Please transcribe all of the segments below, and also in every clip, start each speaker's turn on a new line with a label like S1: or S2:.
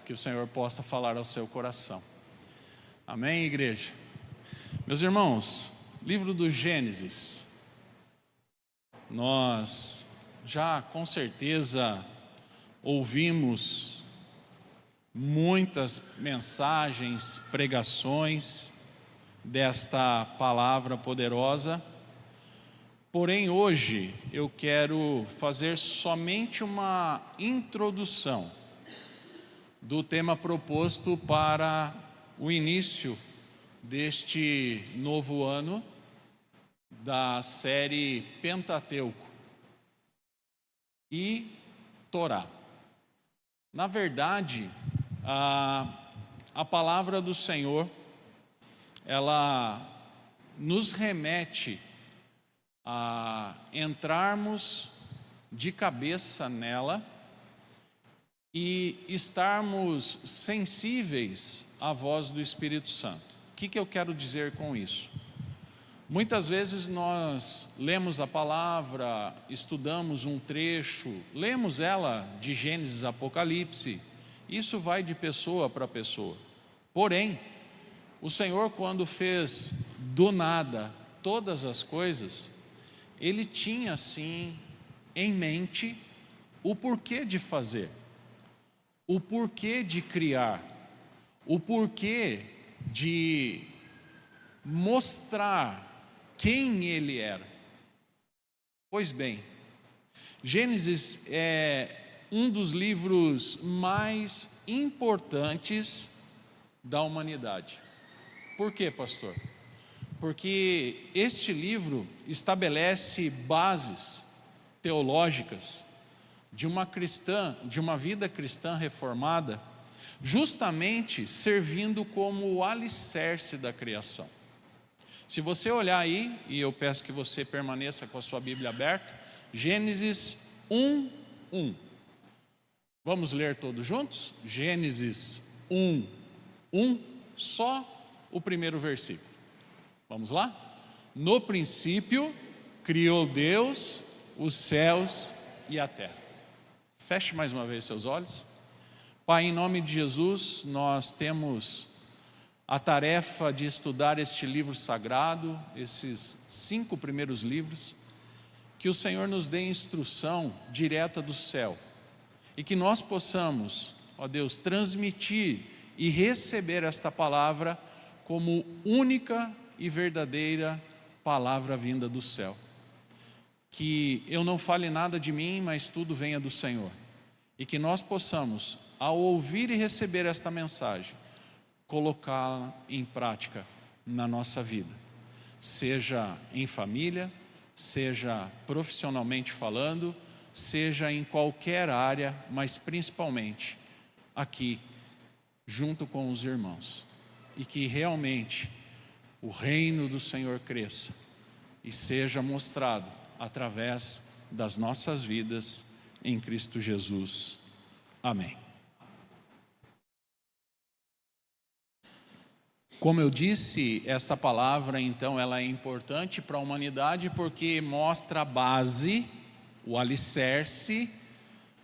S1: que o Senhor possa falar ao seu coração. Amém, igreja? Meus irmãos, livro do Gênesis, nós já com certeza ouvimos muitas mensagens, pregações desta palavra poderosa, porém hoje eu quero fazer somente uma introdução do tema proposto para o início deste novo ano da série Pentateuco e Torá. Na verdade, a palavra do Senhor, ela nos remete a entrarmos de cabeça nela e estarmos sensíveis à voz do Espírito Santo. O que eu quero dizer com isso? Muitas vezes nós lemos a palavra, estudamos um trecho, lemos ela de Gênesis a Apocalipse, isso vai de pessoa para pessoa. Porém, o Senhor, quando fez do nada todas as coisas, Ele tinha sim em mente o porquê de fazer, o porquê de criar, o porquê de mostrar quem Ele era. Pois bem, Gênesis é um dos livros mais importantes da humanidade. Por quê, pastor? Porque este livro estabelece bases teológicas de uma vida cristã reformada, justamente servindo como o alicerce da criação. Se você olhar aí, e eu peço que você permaneça com a sua Bíblia aberta, Gênesis 1:1. Vamos ler todos juntos? Gênesis 1:1, só o primeiro versículo. Vamos lá? No princípio, criou Deus os céus e a terra. Feche mais uma vez seus olhos. Pai, em nome de Jesus, nós temos a tarefa de estudar este livro sagrado, esses 5 primeiros livros, que o Senhor nos dê instrução direta do céu, e que nós possamos, ó Deus, transmitir e receber esta palavra como única e verdadeira palavra vinda do céu. Que eu não fale nada de mim, mas tudo venha do Senhor, e que nós possamos, ao ouvir e receber esta mensagem, colocá-la em prática na nossa vida, seja em família, seja profissionalmente falando, seja em qualquer área, mas principalmente aqui, junto com os irmãos, e que realmente o reino do Senhor cresça e seja mostrado através das nossas vidas em Cristo Jesus. Amém. Como eu disse, esta palavra, então, ela é importante para a humanidade porque mostra a base, o alicerce,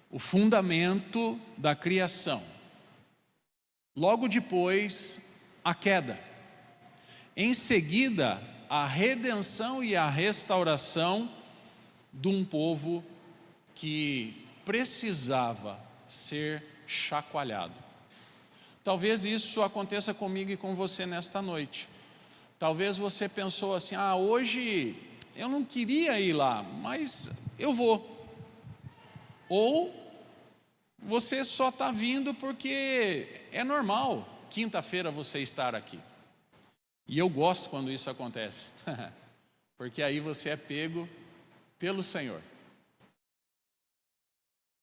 S1: o fundamento da criação. Logo depois, a queda. Em seguida, a redenção e a restauração de um povo que precisava ser chacoalhado. Talvez isso aconteça comigo e com você nesta noite. Talvez você pensou assim, hoje eu não queria ir lá, mas eu vou. Ou você só está vindo porque é normal quinta-feira você estar aqui. E eu gosto quando isso acontece, porque aí você é pego pelo Senhor.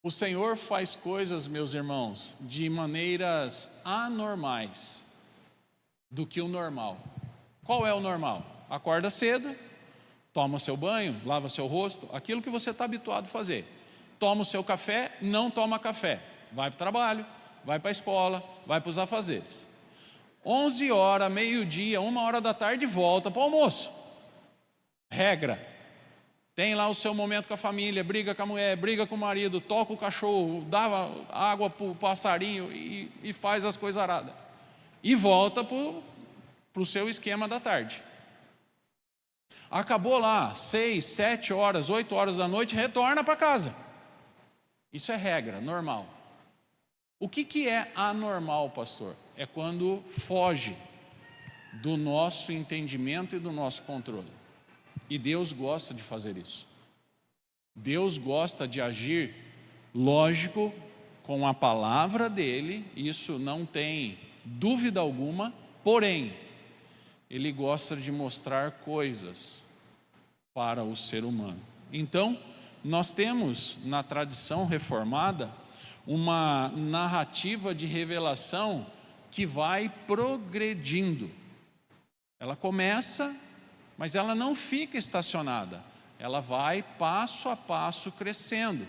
S1: O Senhor faz coisas, meus irmãos, de maneiras anormais do que o normal. Qual é o normal? Acorda cedo, toma seu banho, lava seu rosto, aquilo que você está habituado a fazer. Toma o seu café, não toma café. Vai para o trabalho, vai para a escola, vai para os afazeres. 11 horas, meio-dia, 1 hora da tarde, volta para o almoço. Regra. tem lá o seu momento com a família, briga com a mulher, briga com o marido, toca o cachorro, dá água para o passarinho e faz as coisas aradas. E volta para o seu esquema da tarde. Acabou lá, 6, 7 horas, 8 horas da noite, retorna para casa. Isso é regra, normal. O que é anormal, pastor? É quando foge do nosso entendimento e do nosso controle. E Deus gosta de fazer isso. Deus gosta de agir, lógico, com a palavra dele, isso não tem dúvida alguma, porém, ele gosta de mostrar coisas para o ser humano. Então, nós temos na tradição reformada uma narrativa de revelação que vai progredindo. Ela começa, mas ela não fica estacionada. Ela vai passo a passo crescendo,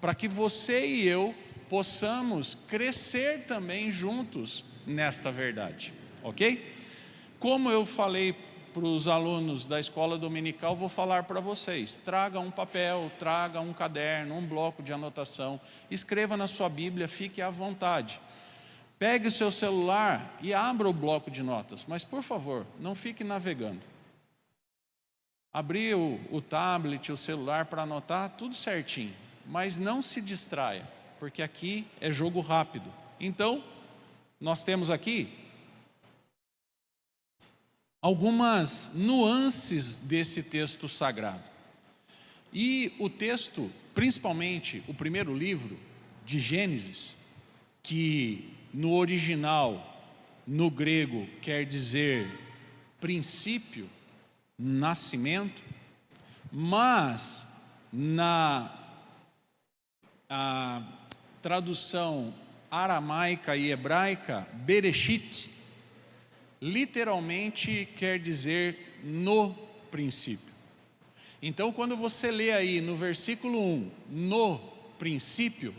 S1: para que você e eu possamos crescer também juntos nesta verdade, ok? Como eu falei para os alunos da escola dominical, vou falar para vocês: traga um papel, traga um caderno, um bloco de anotação, escreva na sua Bíblia, fique à vontade. Pegue o seu celular e abra o bloco de notas, mas por favor, não fique navegando. Abrir o tablet, o celular para anotar, tudo certinho, mas não se distraia, porque aqui é jogo rápido. Então, nós temos aqui algumas nuances desse texto sagrado. E o texto, principalmente o primeiro livro de Gênesis, que no original, no grego, quer dizer princípio, nascimento, mas na tradução aramaica e hebraica, Bereshit, literalmente quer dizer no princípio. Então, quando você lê aí no versículo 1, no princípio,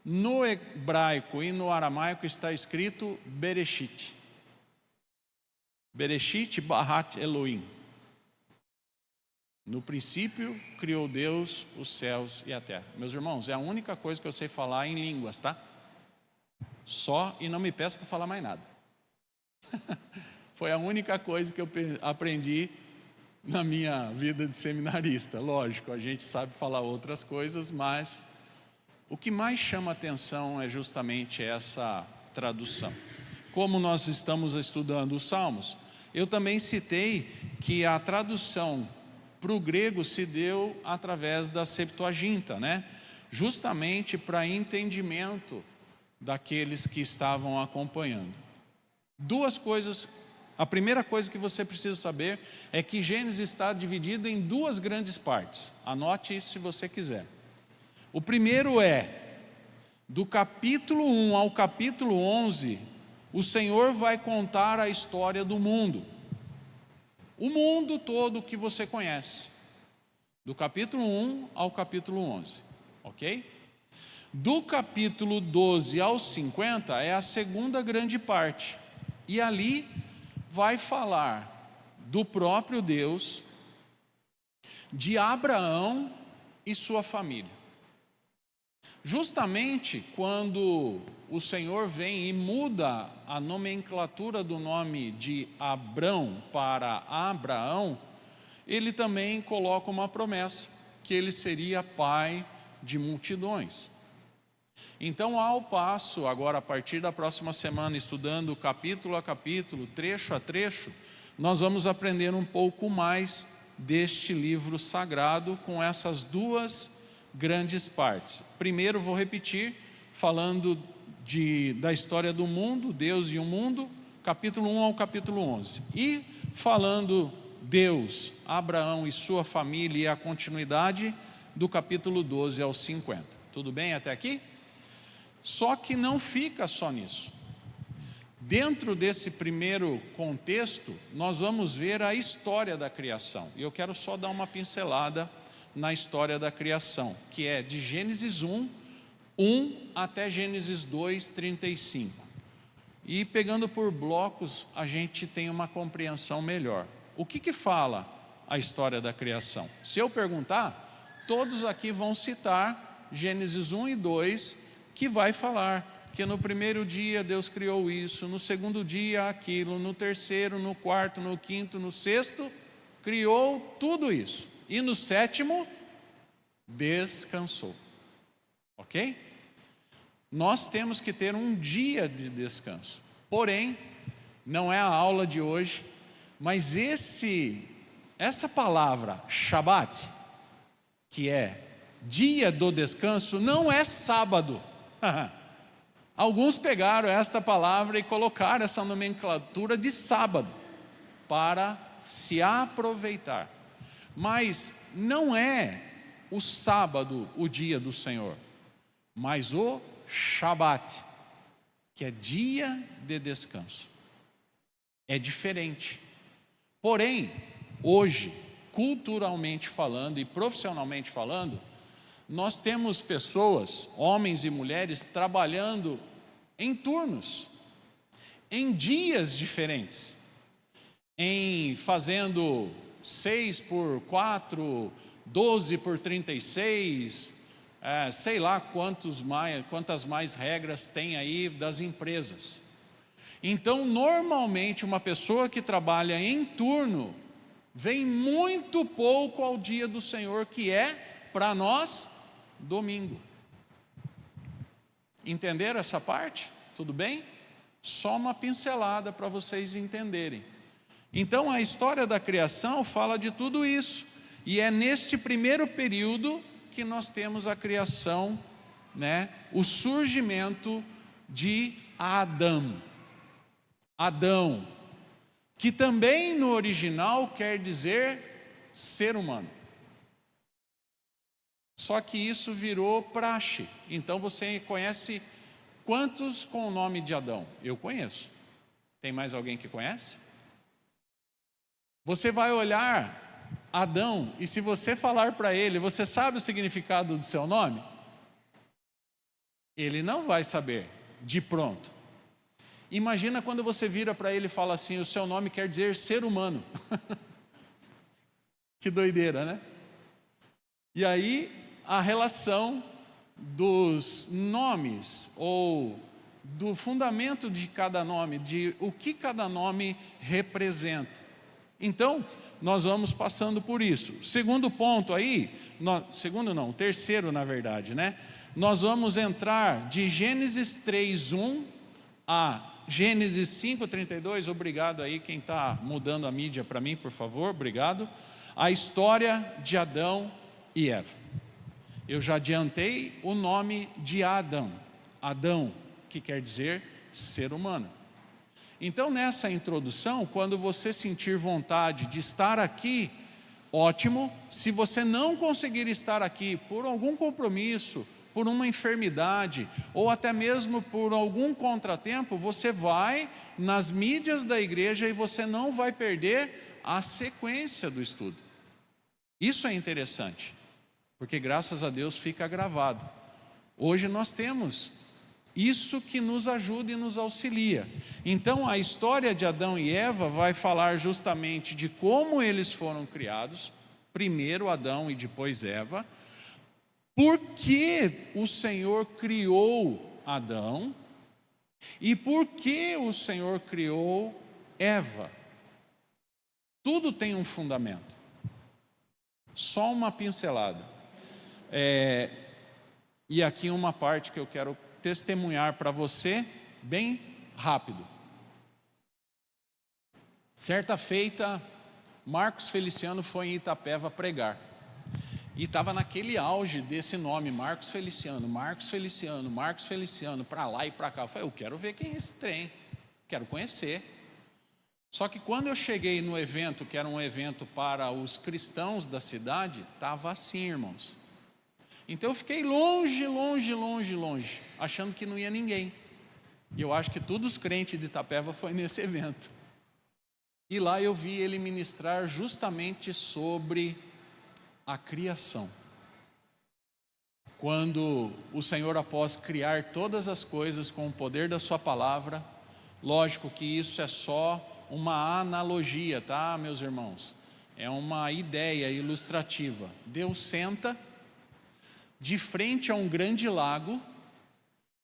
S1: no hebraico e no aramaico está escrito Bereshit. Bereshit Barat Elohim. No princípio criou Deus os céus e a terra. Meus irmãos, é a única coisa que eu sei falar em línguas, tá? Só, e não me peça para falar mais nada. Foi a única coisa que eu aprendi na minha vida de seminarista. Lógico, a gente sabe falar outras coisas, mas o que mais chama atenção é justamente essa tradução. Como nós estamos estudando os Salmos, eu também citei que a tradução para o grego se deu através da Septuaginta, né? Justamente para entendimento daqueles que estavam acompanhando. Duas coisas. A primeira coisa que você precisa saber é que Gênesis está dividido em duas grandes partes. Anote isso se você quiser. O primeiro é, do capítulo 1 ao capítulo 11, o Senhor vai contar a história do mundo. O mundo todo que você conhece. Do capítulo 1 ao capítulo 11, ok? Do capítulo 12 ao 50 é a segunda grande parte. E ali vai falar do próprio Deus, de Abraão e sua família. Justamente quando o Senhor vem e muda a nomenclatura do nome de Abrão para Abraão, ele também coloca uma promessa, que ele seria pai de multidões. Então, ao passo, agora a partir da próxima semana, estudando capítulo a capítulo, trecho a trecho, nós vamos aprender um pouco mais deste livro sagrado com essas duas grandes partes. Primeiro vou repetir, falando da história do mundo, Deus e o mundo, capítulo 1 ao capítulo 11. E falando Deus, Abraão e sua família e a continuidade do capítulo 12 ao 50. Tudo bem até aqui? Só que não fica só nisso. Dentro desse primeiro contexto, nós vamos ver a história da criação. E eu quero só dar uma pincelada na história da criação, que é de Gênesis 1 até Gênesis 2, 35. E pegando por blocos, a gente tem uma compreensão melhor. O que fala a história da criação. Se eu perguntar, todos aqui vão citar Gênesis 1 e 2, que vai falar que no primeiro dia Deus criou isso, no segundo dia aquilo, no terceiro, no quarto, no quinto, no sexto, criou tudo isso. E no sétimo, descansou. Ok? Nós temos que ter um dia de descanso. Porém, não é a aula de hoje, mas essa palavra, Shabat, que é dia do descanso, não é sábado. Alguns pegaram esta palavra e colocaram essa nomenclatura de sábado, para se aproveitar. Mas não é o sábado o dia do Senhor, mas o Shabat, que é dia de descanso. É diferente. Porém, hoje, culturalmente falando e profissionalmente falando, nós temos pessoas, homens e mulheres, trabalhando em turnos, em dias diferentes, fazendo 6 por 4, 12 por 36, sei lá quantas mais regras tem aí das empresas. Então, normalmente, uma pessoa que trabalha em turno, vem muito pouco ao dia do Senhor, que é, para nós, domingo. Entenderam essa parte? Tudo bem? Só uma pincelada para vocês entenderem. Então, a história da criação fala de tudo isso. E é neste primeiro período que nós temos a criação, o surgimento de Adão. Adão, que também no original quer dizer ser humano. Só que isso virou praxe. Então você conhece quantos com o nome de Adão? Eu conheço. Tem mais alguém que conhece? Você vai olhar Adão, e se você falar para ele, você sabe o significado do seu nome? Ele não vai saber de pronto. Imagina quando você vira para ele e fala assim: o seu nome quer dizer ser humano. Que doideira, né? E aí a relação dos nomes, ou do fundamento de cada nome, de o que cada nome representa. Então, nós vamos passando por isso. Segundo ponto aí, terceiro na verdade, nós vamos entrar de Gênesis 3:1 a Gênesis 5:32, obrigado aí quem está mudando a mídia para mim, por favor, obrigado. A história de Adão e Eva. Eu já adiantei o nome de Adão, que quer dizer ser humano. Então, nessa introdução, quando você sentir vontade de estar aqui, ótimo. Se você não conseguir estar aqui por algum compromisso, por uma enfermidade, ou até mesmo por algum contratempo, você vai nas mídias da igreja e você não vai perder a sequência do estudo. Isso é interessante, porque graças a Deus fica gravado. Hoje nós temos isso que nos ajuda e nos auxilia. Então a história de Adão e Eva vai falar justamente de como eles foram criados, primeiro Adão e depois Eva, por que o Senhor criou Adão e por que o Senhor criou Eva. Tudo tem um fundamento. Só uma pincelada. E aqui uma parte que eu quero testemunhar para você, bem rápido. Certa feita, Marcos Feliciano foi em Itapeva pregar. E estava naquele auge desse nome, Marcos Feliciano, para lá e para cá. Eu falei, eu quero ver quem é esse trem, quero conhecer. Só que quando eu cheguei no evento, que era um evento para os cristãos da cidade, estava assim, irmãos. Então eu fiquei longe, achando que não ia ninguém. E eu acho que todos os crentes de Itapeva foi nesse evento. E lá eu vi ele ministrar justamente sobre a criação. Quando o Senhor, após criar todas as coisas com o poder da sua palavra, lógico que isso é só uma analogia, tá, meus irmãos? é uma ideia ilustrativa. Deus senta de frente a um grande lago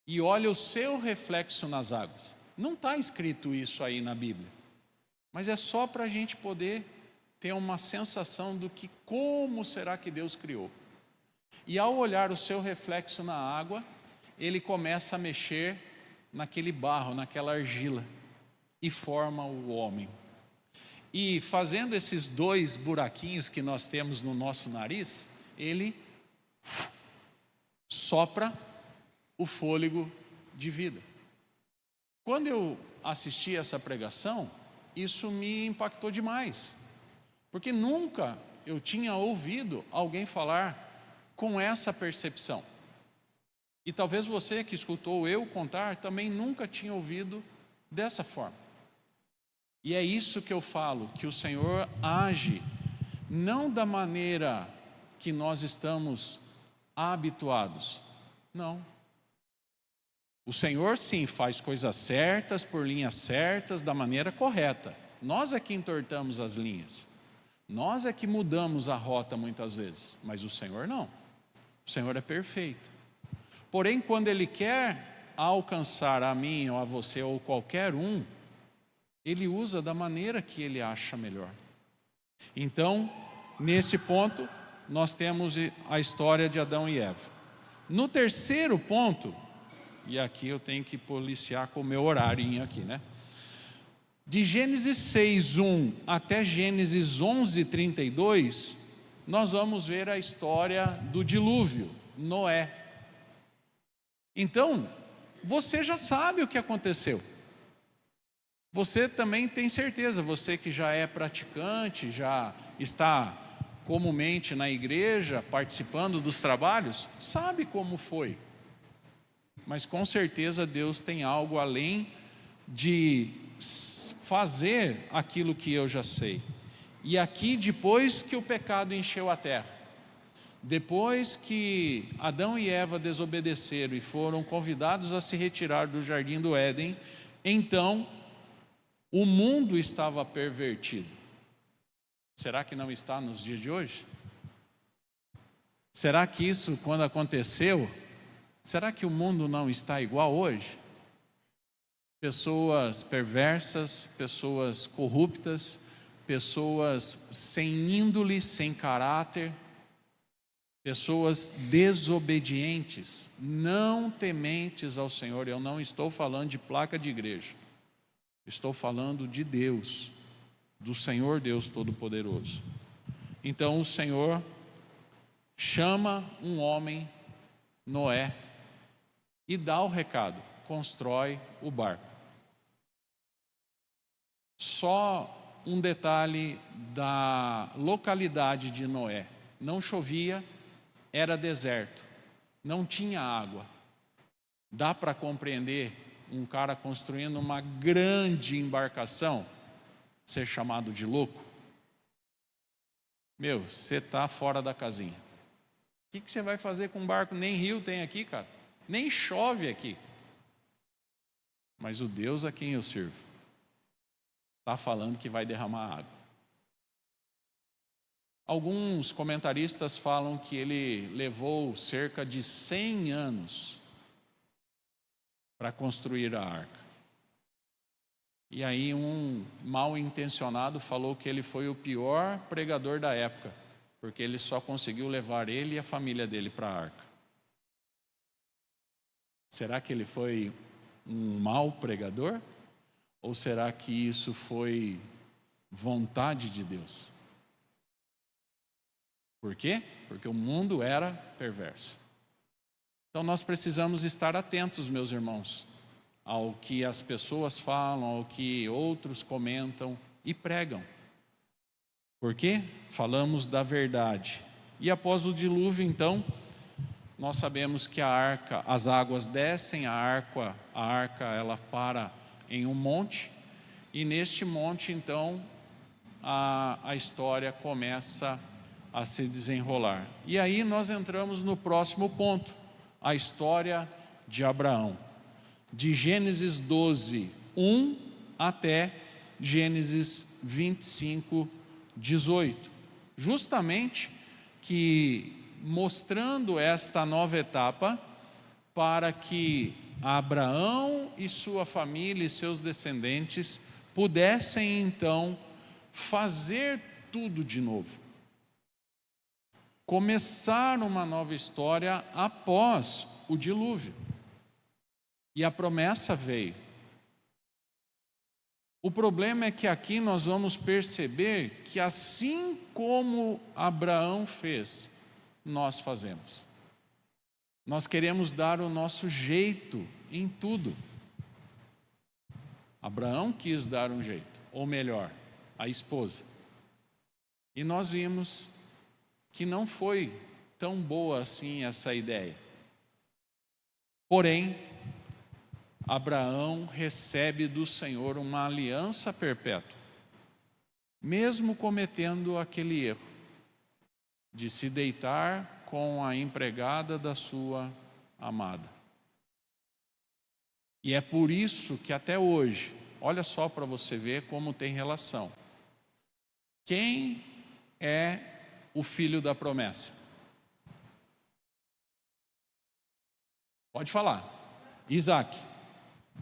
S1: e olha o seu reflexo nas águas. Não está escrito isso aí na Bíblia, mas é só para a gente poder ter uma sensação do que, como será que Deus criou. E ao olhar o seu reflexo na água, ele começa a mexer naquele barro, naquela argila, e forma o homem. E fazendo esses 2 buraquinhos que nós temos no nosso nariz, ele sopra o fôlego de vida. Quando eu assisti essa pregação, isso me impactou demais, porque nunca eu tinha ouvido alguém falar com essa percepção. E talvez você que escutou eu contar também nunca tinha ouvido dessa forma. E é isso que eu falo, que o Senhor age não da maneira que nós estamos habituados. Não. O Senhor sim faz coisas certas, por linhas certas, da maneira correta. Nós é que entortamos as linhas. Nós é que mudamos a rota muitas vezes, mas o Senhor não. O Senhor é perfeito. Porém, quando Ele quer alcançar a mim ou a você ou qualquer um, Ele usa da maneira que Ele acha melhor. Então, nesse ponto, nós temos a história de Adão e Eva. No terceiro ponto, e aqui eu tenho que policiar com o meu horarinho aqui, né? De Gênesis 6:1 até Gênesis 11:32, nós vamos ver a história do dilúvio, Noé. Então, você já sabe o que aconteceu. Você também tem certeza, você que já é praticante, já está comumente na igreja, participando dos trabalhos, sabe como foi. Mas com certeza Deus tem algo além de fazer aquilo que eu já sei. E aqui, depois que o pecado encheu a terra, depois que Adão e Eva desobedeceram e foram convidados a se retirar do jardim do Éden, então o mundo estava pervertido. Será que não está nos dias de hoje? Será que isso, quando aconteceu, será que o mundo não está igual hoje? Pessoas perversas, pessoas corruptas, pessoas sem índole, sem caráter, pessoas desobedientes, não tementes ao Senhor. Eu não estou falando de placa de igreja, estou falando de Deus, do Senhor Deus Todo-Poderoso. Então o Senhor chama um homem, Noé, e dá o recado, constrói o barco. Só um detalhe da localidade de Noé: não chovia, era deserto, não tinha água. Dá para compreender um cara construindo uma grande embarcação ser chamado de louco? Meu, você está fora da casinha. O que você vai fazer com um barco? Nem rio tem aqui, cara, nem chove aqui. Mas o Deus a quem eu sirvo está falando que vai derramar água. Alguns comentaristas falam que ele levou cerca de 100 anos para construir a arca. E aí um mal intencionado falou que ele foi o pior pregador da época, porque ele só conseguiu levar ele e a família dele para a arca. Será que ele foi um mau pregador? Ou será que isso foi vontade de Deus? Por quê? Porque o mundo era perverso. Então nós precisamos estar atentos, meus irmãos, ao que as pessoas falam, ao que outros comentam e pregam. Por quê? Falamos da verdade. E após o dilúvio, então, nós sabemos que a arca, as águas descem, a arca ela para em um monte, e neste monte, então, a história começa a se desenrolar. E aí nós entramos no próximo ponto, a história de Abraão. De Gênesis 12:1 até Gênesis 25, 18, justamente que mostrando esta nova etapa para que Abraão e sua família e seus descendentes pudessem então fazer tudo de novo. Começar uma nova história após o dilúvio. E a promessa veio. O problema é que aqui nós vamos perceber que assim como Abraão fez, nós fazemos. Nós queremos dar o nosso jeito em tudo. Abraão quis dar um jeito, ou melhor, a esposa. E nós vimos que não foi tão boa assim essa ideia. Porém, Abraão recebe do Senhor uma aliança perpétua, mesmo cometendo aquele erro de se deitar com a empregada da sua amada. E é por isso que até hoje, olha só para você ver como tem relação. Quem é o filho da promessa? Pode falar. Isaac.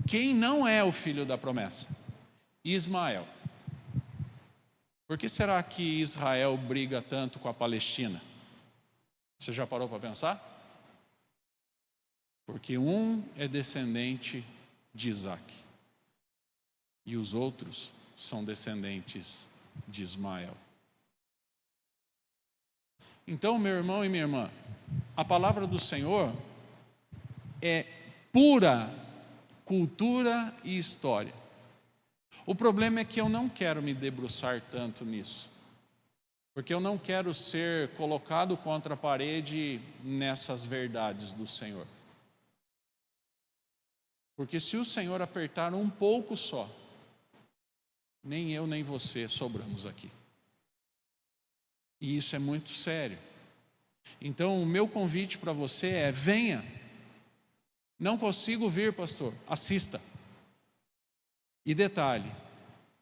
S1: Quem não é o filho da promessa? Ismael. Por que será que Israel briga tanto com a Palestina? Você já parou para pensar? Porque um é descendente de Isaac e os outros são descendentes de Ismael. Então, meu irmão e minha irmã, a palavra do Senhor é pura cultura e história. O problema é que eu não quero me debruçar tanto nisso, porque eu não quero ser colocado contra a parede nessas verdades do Senhor. Porque se o Senhor apertar um pouco só, nem eu nem você sobramos aqui. E isso é muito sério. Então o meu convite para você é: venha. Não consigo vir, pastor, assista. E detalhe,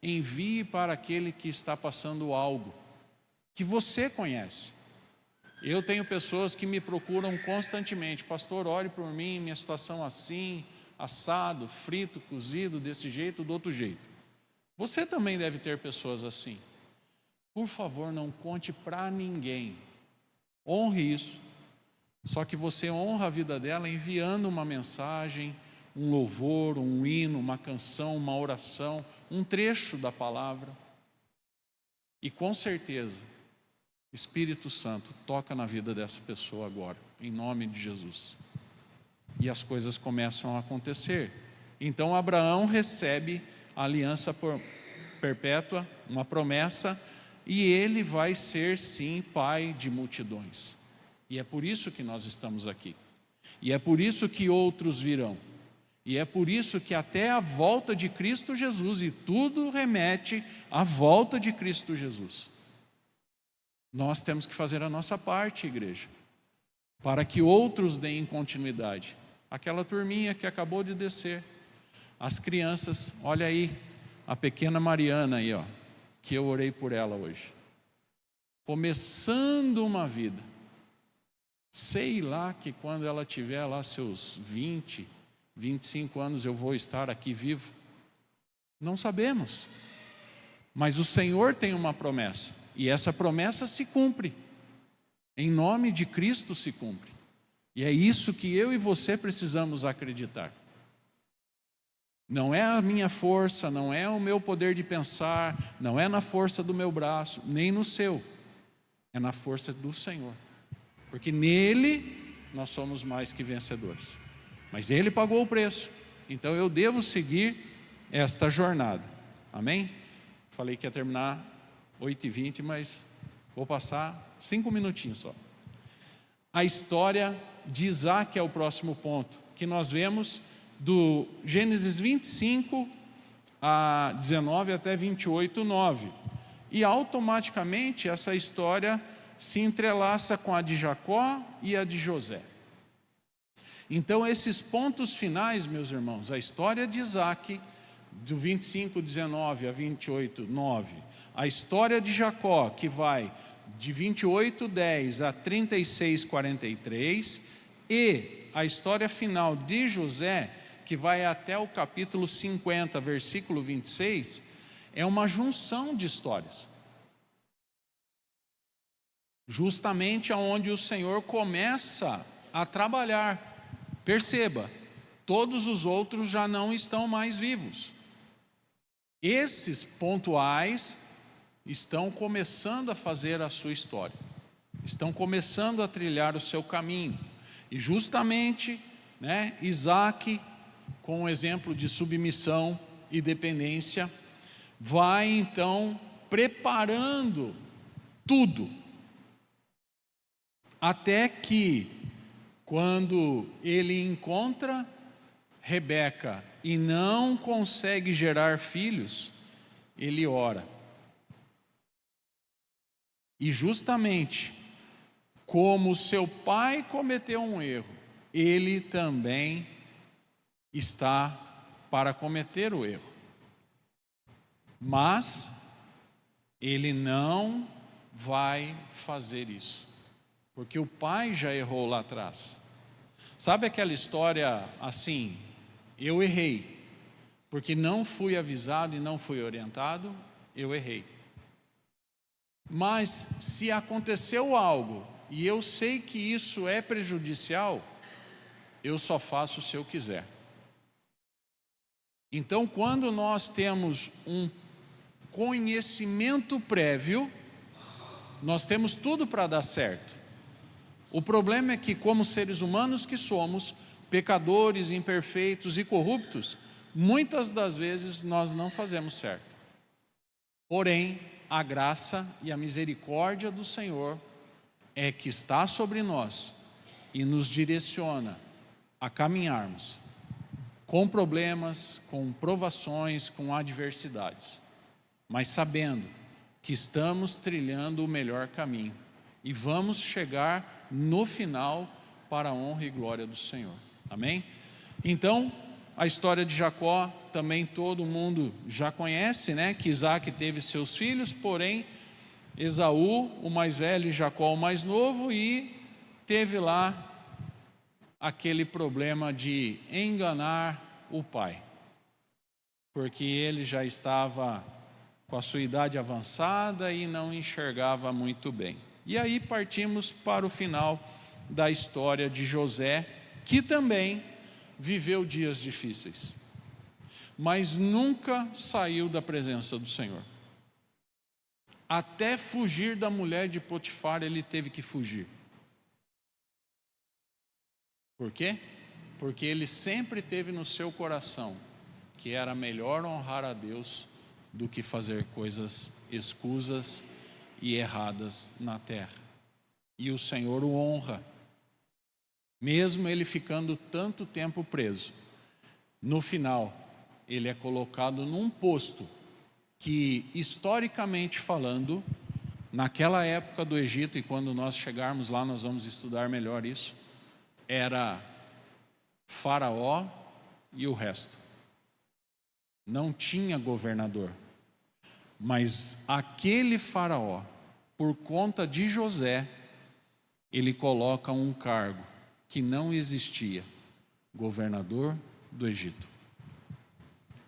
S1: envie para aquele que está passando algo que você conhece. Eu tenho pessoas que me procuram constantemente: pastor, ore por mim, minha situação assim, assado, frito, cozido, desse jeito, do outro jeito. Você também deve ter pessoas assim. Por favor, não conte para ninguém. Honre isso. Só que você honra a vida dela enviando uma mensagem, um louvor, um hino, uma canção, uma oração, um trecho da palavra. E com certeza, Espírito Santo toca na vida dessa pessoa agora, em nome de Jesus. E as coisas começam a acontecer. Então Abraão recebe a aliança perpétua, uma promessa, e ele vai ser sim pai de multidões. E é por isso que nós estamos aqui. E é por isso que outros virão. E é por isso que até a volta de Cristo Jesus, e tudo remete à volta de Cristo Jesus, nós temos que fazer a nossa parte, igreja, para que outros deem continuidade. Aquela turminha que acabou de descer, as crianças, olha aí, a pequena Mariana aí, ó, que eu orei por ela hoje, começando uma vida. Sei lá que quando ela tiver lá seus 20, 25 anos eu vou estar aqui vivo. Não sabemos. Mas o Senhor tem uma promessa. E essa promessa se cumpre. Em nome de Cristo se cumpre. E é isso que eu e você precisamos acreditar. Não é a minha força, não é o meu poder de pensar, não é na força do meu braço, nem no seu. É na força do Senhor. Porque nele nós somos mais que vencedores. Mas ele pagou o preço. Então eu devo seguir esta jornada. Amém? Falei que ia terminar 8h20, mas vou passar 5 minutinhos só. A história de Isaac é o próximo ponto, que nós vemos do Gênesis 25 a 19 até 28, 9. E automaticamente essa história se entrelaça com a de Jacó e a de José. Então esses pontos finais, meus irmãos, a história de Isaac, do 25, 19 a 28, 9, a história de Jacó, que vai de 28:10 a 36:43, e a história final de José, que vai até o capítulo 50, versículo 26, é uma junção de histórias. Justamente aonde o Senhor começa a trabalhar. Perceba, todos os outros já não estão mais vivos. Esses pontuais estão começando a fazer a sua história, estão começando a trilhar o seu caminho. E justamente, Isaac, com o exemplo de submissão e dependência, vai então preparando tudo, até que, quando ele encontra Rebeca e não consegue gerar filhos, ele ora. E justamente, como seu pai cometeu um erro, ele também está para cometer o erro. Mas ele não vai fazer isso, porque o pai já errou lá atrás. Sabe aquela história assim, eu errei, porque não fui avisado e não fui orientado, eu errei. Mas se aconteceu algo e eu sei que isso é prejudicial, eu só faço se eu quiser. Então, quando nós temos um conhecimento prévio, nós temos tudo para dar certo. O problema é que, como seres humanos que somos, pecadores, imperfeitos e corruptos, muitas das vezes nós não fazemos certo. Porém, a graça e a misericórdia do Senhor é que está sobre nós e nos direciona a caminharmos com problemas, com provações, com adversidades, mas sabendo que estamos trilhando o melhor caminho e vamos chegar no final para a honra e glória do Senhor. Amém? Então, a história de Jacó também todo mundo já conhece, que Isaac teve seus filhos, porém Esaú, o mais velho, e Jacó, o mais novo, e teve lá aquele problema de enganar o pai, porque ele já estava com a sua idade avançada e não enxergava muito bem. E aí partimos para o final da história de José, que também viveu dias difíceis, mas nunca saiu da presença do Senhor. Até fugir da mulher de Potifar ele teve que fugir. Por quê? Porque ele sempre teve no seu coração que era melhor honrar a Deus do que fazer coisas escusas e erradas na terra. E o Senhor o honra, mesmo ele ficando tanto tempo preso. No final, ele é colocado num posto que, historicamente falando, naquela época do Egito, e quando nós chegarmos lá nós vamos estudar melhor isso, era Faraó e o resto. Não tinha governador. Mas aquele Faraó, por conta de José, ele coloca um cargo que não existia: governador do Egito.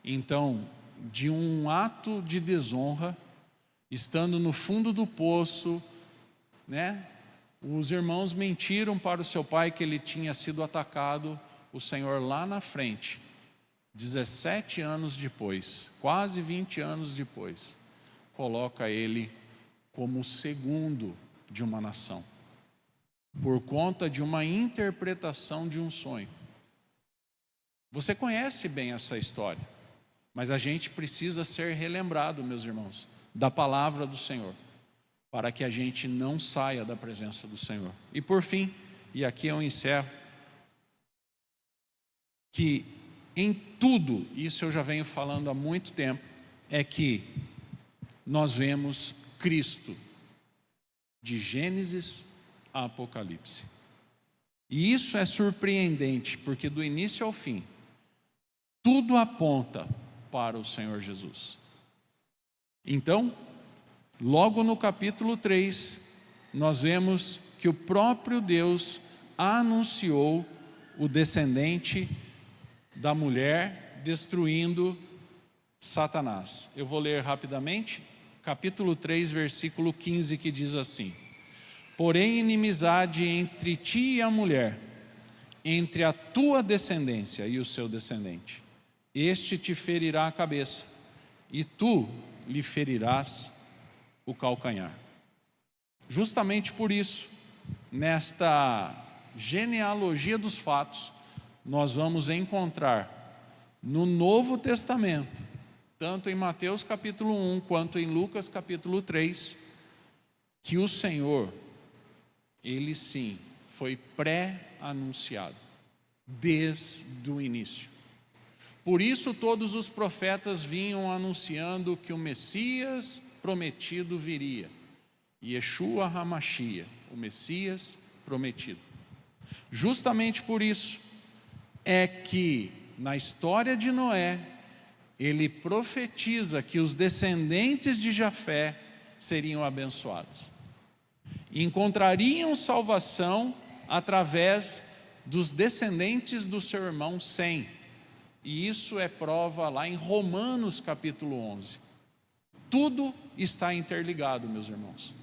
S1: Então, de um ato de desonra, estando no fundo do poço, os irmãos mentiram para o seu pai que ele tinha sido atacado. O Senhor lá na frente, 17 anos depois, quase 20 anos depois, coloca ele como o segundo de uma nação, por conta de uma interpretação de um sonho. Você conhece bem essa história, mas a gente precisa ser relembrado, meus irmãos, da palavra do Senhor, para que a gente não saia da presença do Senhor. E por fim, e aqui eu encerro, que em tudo, isso eu já venho falando há muito tempo, é que nós vemos Cristo de Gênesis a Apocalipse. E isso é surpreendente, porque do início ao fim, tudo aponta para o Senhor Jesus. Então, logo no capítulo 3, nós vemos que o próprio Deus anunciou o descendente da mulher destruindo Satanás. Eu vou ler rapidamente, capítulo 3, versículo 15, que diz assim: porém inimizade entre ti e a mulher, entre a tua descendência e o seu descendente. Este te ferirá a cabeça, e tu lhe ferirás o calcanhar. Justamente por isso, nesta genealogia dos fatos, nós vamos encontrar no Novo Testamento, tanto em Mateus capítulo 1, quanto em Lucas capítulo 3, que o Senhor, Ele sim, foi pré-anunciado, desde o início. Por isso todos os profetas vinham anunciando que o Messias prometido viria. Yeshua HaMashiach, o Messias prometido. Justamente por isso é que na história de Noé, ele profetiza que os descendentes de Jafé seriam abençoados. E encontrariam salvação através dos descendentes do seu irmão Sem. E isso é prova lá em Romanos capítulo 11. Tudo está interligado, meus irmãos,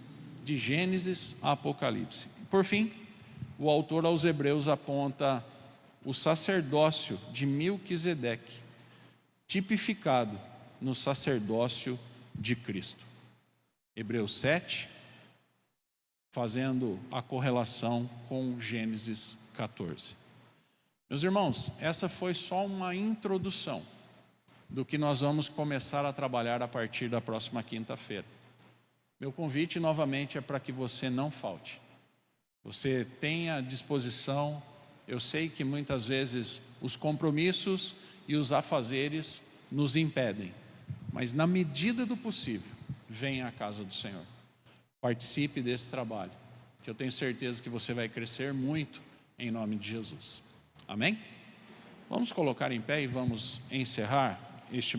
S1: de Gênesis a Apocalipse. Por fim, o autor aos Hebreus aponta o sacerdócio de Melquisedeque, tipificado no sacerdócio de Cristo. Hebreus 7, fazendo a correlação com Gênesis 14. Meus irmãos, essa foi só uma introdução do que nós vamos começar a trabalhar a partir da próxima quinta-feira. Meu convite novamente é para que você não falte. Você tenha disposição. Eu sei que muitas vezes os compromissos e os afazeres nos impedem, mas na medida do possível, venha à casa do Senhor. Participe desse trabalho, que eu tenho certeza que você vai crescer muito em nome de Jesus. Amém? Vamos colocar em pé e vamos encerrar este